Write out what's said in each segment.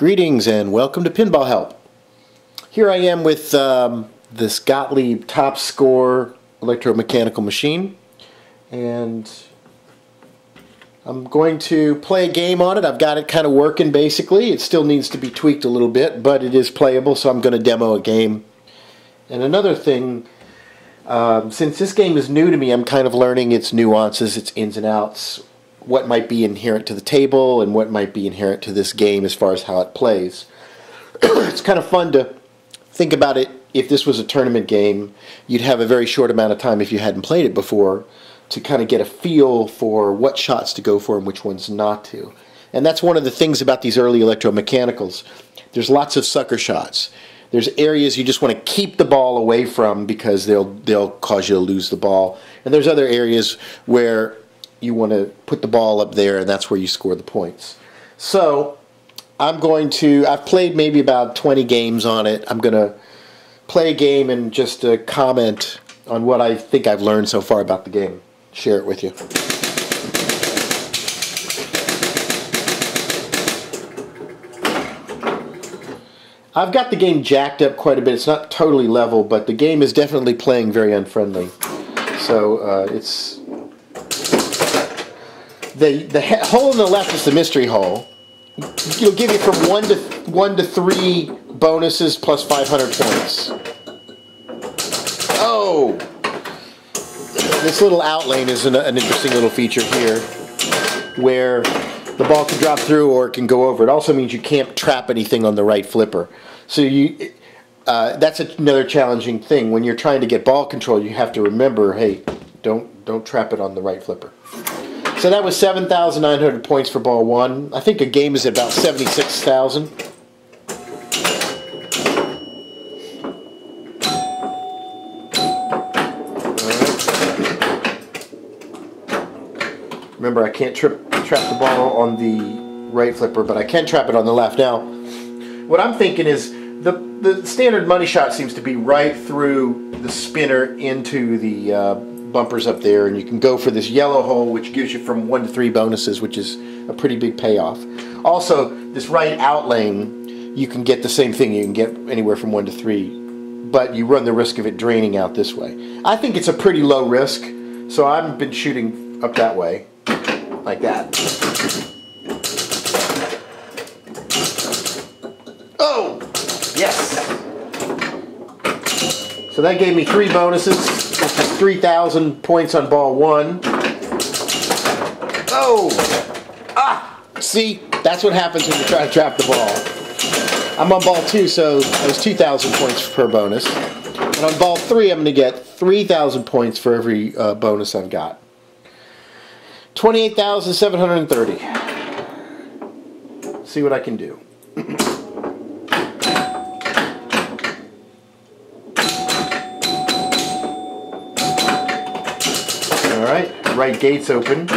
Greetings and welcome to Pinball Help. Here I am with this Gottlieb top score electromechanical machine, and I'm going to play a game on it. I've got it kind of working basically. It still needs to be tweaked a little bit, but it is playable, so I'm going to demo a game. And another thing, since this game is new to me, I'm kind of learning its nuances, its ins and outs, what might be inherent to the table and what might be inherent to this game as far as how it plays. It's kind of fun to think about it. If this was a tournament game, you'd have a very short amount of time, if you hadn't played it before, to kind of get a feel for what shots to go for and which ones not to. And that's one of the things about these early electromechanicals. There's lots of sucker shots. There's areas you just want to keep the ball away from because they'll cause you to lose the ball. And there's other areas where you want to put the ball up there, and that's where you score the points. So I've played maybe about 20 games on it. I'm going to play a game and just comment on what I think I've learned so far about the game. Share it with you. I've got the game jacked up quite a bit. It's not totally level, but the game is definitely playing very unfriendly. So it's the hole in the left is the mystery hole. It'll give you from one to 3 bonuses plus 500 points. Oh! This little out lane is an interesting little feature here, where the ball can drop through or it can go over. It also means you can't trap anything on the right flipper. So that's another challenging thing. When you're trying to get ball control, you have to remember, hey, don't trap it on the right flipper. So that was 7,900 points for ball 1. I think a game is about 76,000. Remember, I can't trap the ball on the right flipper, but I can trap it on the left. Now, what I'm thinking is the standard money shot seems to be right through the spinner into the bumpers up there, and you can go for this yellow hole, which gives you from 1 to 3 bonuses, which is a pretty big payoff. Also, this right out lane, you can get the same thing. You can get anywhere from 1 to 3, but you run the risk of it draining out this way. I think it's a pretty low risk, so I've been shooting up that way, like that. Oh! Yes! So that gave me 3 bonuses. 3,000 points on ball 1. Oh! Ah! See? That's what happens when you try to trap the ball. I'm on ball 2, so that was 2,000 points per bonus. And on ball 3, I'm going to get 3,000 points for every bonus I've got. 28,730. See what I can do. Alright, right gate's open.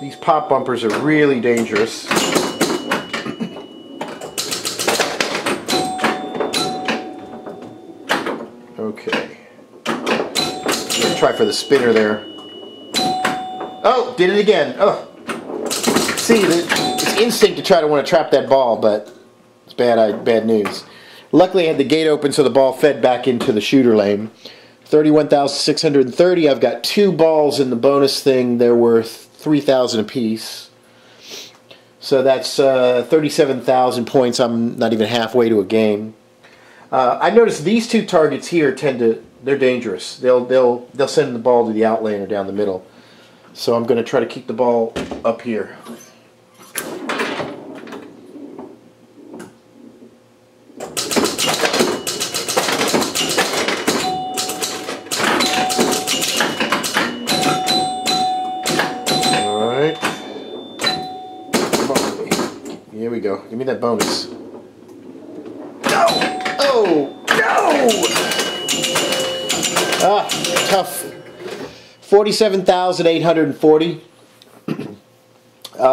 These pop bumpers are really dangerous. Okay. Let's try for the spinner there. Oh, did it again. Oh. See, it's instinct to try to want to trap that ball, but it's bad news. Luckily I had the gate open so the ball fed back into the shooter lane. 31,630. I've got 2 balls in the bonus thing. They're worth 3,000 apiece. So that's 37,000 points. I'm not even halfway to a game. I noticed these 2 targets here they're dangerous. They'll send the ball to the out lane or down the middle. So I'm going to try to keep the ball up here. Here we go. Give me that bonus. No! Oh! No! Ah, tough. 47,840.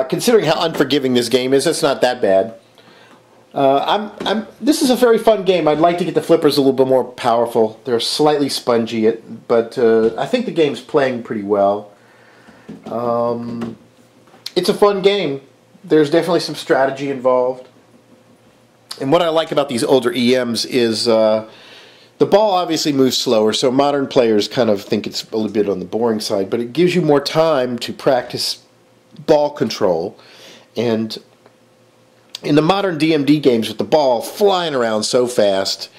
Considering how unforgiving this game is, it's not that bad. This is a very fun game. I'd like to get the flippers a little bit more powerful. They're slightly spongy, but I think the game's playing pretty well. It's a fun game. There's definitely some strategy involved. And what I like about these older EMs is the ball obviously moves slower, so modern players kind of think it's a little bit on the boring side, but it gives you more time to practice ball control. And in the modern DMD games with the ball flying around so fast,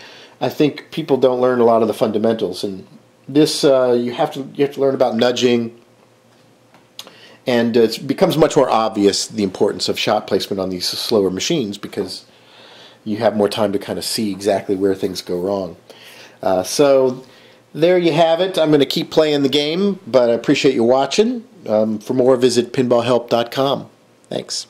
I think people don't learn a lot of the fundamentals. And this you have to learn about nudging, and it becomes much more obvious the importance of shot placement on these slower machines because you have more time to kind of see exactly where things go wrong. So there you have it. I'm going to keep playing the game, but I appreciate you watching. For more, visit pinballhelp.com. Thanks.